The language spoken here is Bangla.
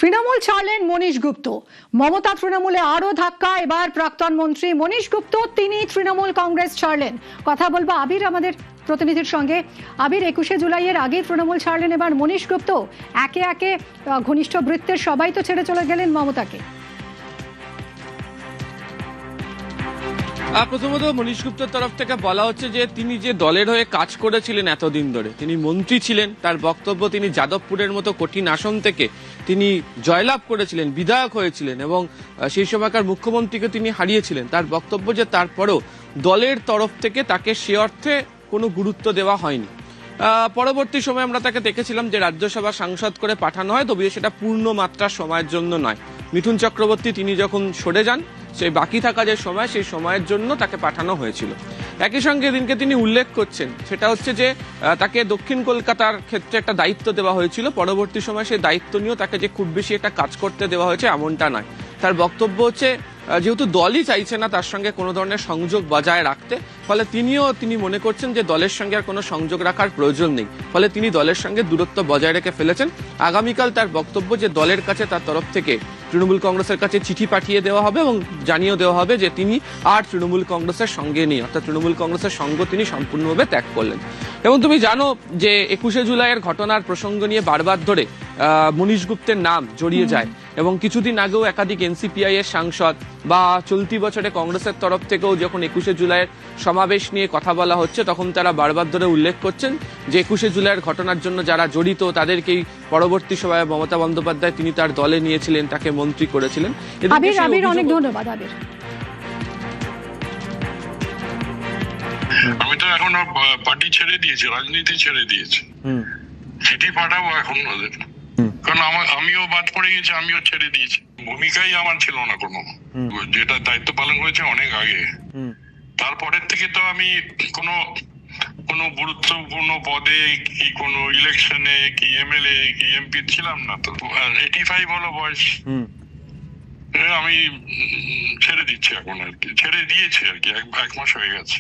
তৃণমূল ছাড়লেন মনীশ গুপ্ত। মমতা তৃণমূলে আরো ধাক্কা, এবার প্রাক্তন মন্ত্রী মনীশ গুপ্ত তিনি তৃণমূল কংগ্রেস ছাড়লেন। কথা বলবো আবির আমাদের প্রতিনিধির সঙ্গে। আবির, 21শে জুলাইয়ের আগে তৃণমূল ছাড়লেন এবার মনীশ গুপ্ত। একে একে ঘনিষ্ঠ বৃত্তের সবাই তো ছেড়ে চলে গেলেন মমতাকে। প্রথমত মনীশ গুপ্তর তরফ থেকে বলা হচ্ছে যে তিনি যে দলের হয়ে কাজ করেছিলেন এতদিন ধরে, তিনি মন্ত্রী ছিলেন, তার বক্তব্য তিনি যাদবপুরের মতো কঠিন আসন থেকে তিনি জয়লাভ করেছিলেন, বিধায়ক হয়েছিলেন এবং সেই সময়কার মুখ্যমন্ত্রীকে তিনি হারিয়েছিলেন। তার বক্তব্য যে তারপরেও দলের তরফ থেকে তাকে সে অর্থে কোনো গুরুত্ব দেওয়া হয়নি। পরবর্তী সময় আমরা তাকে দেখেছিলাম যে রাজ্যসভা সাংসদ করে পাঠানো হয়, তবে সেটা পূর্ণ মাত্রার সময়ের জন্য নয়। মিঠুন চক্রবর্তী তিনি যখন সরে যান, সেই বাকি থাকা যে সময়, সেই সময়ের জন্য তাকে পাঠানো হয়েছিল। একই সঙ্গে এদিনকে তিনি উল্লেখ করছেন সেটা হচ্ছে যে তাকে দক্ষিণ কলকাতার ক্ষেত্রে একটা দায়িত্ব দেওয়া হয়েছিল, পরবর্তী সময় সেই দায়িত্ব নিয়েও তাকে যে খুব বেশি একটা কাজ করতে দেওয়া হয়েছে এমনটা নয়। তার বক্তব্য হচ্ছে যেহেতু দলই চাইছে না তার সঙ্গে কোনো ধরনের সংযোগ বজায় রাখতে, ফলে তিনি মনে করছেন যে দলের সঙ্গে আর কোনো সংযোগ রাখার প্রয়োজন নেই, ফলে তিনি দলের সঙ্গে দূরত্ব বজায় রেখে ফেলেছেন। আগামীকাল তার বক্তব্য যে দলের কাছে তার তরফ থেকে তৃণমূল কংগ্রেসের কাছে চিঠি পাঠিয়ে দেওয়া হবে এবং জানিয়ে দেওয়া হবে যে তিনি আর তৃণমূল কংগ্রেসের সঙ্গে নেই, অর্থাৎ তৃণমূল কংগ্রেসের সঙ্গ তিনি সম্পূর্ণভাবে ত্যাগ করলেন। এবং তুমি জানো যে 21শে জুলাইয়ের ঘটনার প্রসঙ্গ নিয়ে বারবার ধরে মনীশ গুপ্তের নাম জড়িয়ে যায় এবং কিছুদিন আগেও একাধিক এনসিপিআই এর সাংসদ বা চলতি বছরে কংগ্রেসের তরফ থেকেও যখন 21শে জুলাইয়ের সমাবেশ নিয়ে কথা বলা হচ্ছে তখন তারা বারবার ধরে উল্লেখ করছেন যে 21শে জুলাইয়ের ঘটনার জন্য যারা জড়িত তাদেরকেই পরবর্তী সময়ে মমতা বন্দ্যোপাধ্যায় তিনি তার দলে নিয়েছিলেন, তাকে মন্ত্রী করেছিলেন। অনেক ধন্যবাদ আবির। আমি তো এখন পার্টি ছেড়ে দিয়েছি, রাজনীতি ছেড়ে দিয়েছি। চিঠি পাঠাবো এখন ওদের, কারণ আমিও বাদ পড়ে গেছি, আমিও ছেড়ে দিয়েছি। ভূমিকাই আমার ছিল না কোনো, যেটা দায়িত্ব পালন হয়েছে অনেক আগে। তারপরের থেকে তো আমি কোনো গুরুত্বপূর্ণ পদে কি কোনো ইলেকশনে কি এমএলএ কি এমপি ছিলাম না। তো 85 হলো বয়স, আমি ছেড়ে দিচ্ছি এখন আর কি, ছেড়ে দিয়েছি আর কি, 1 মাস হয়ে গেছে।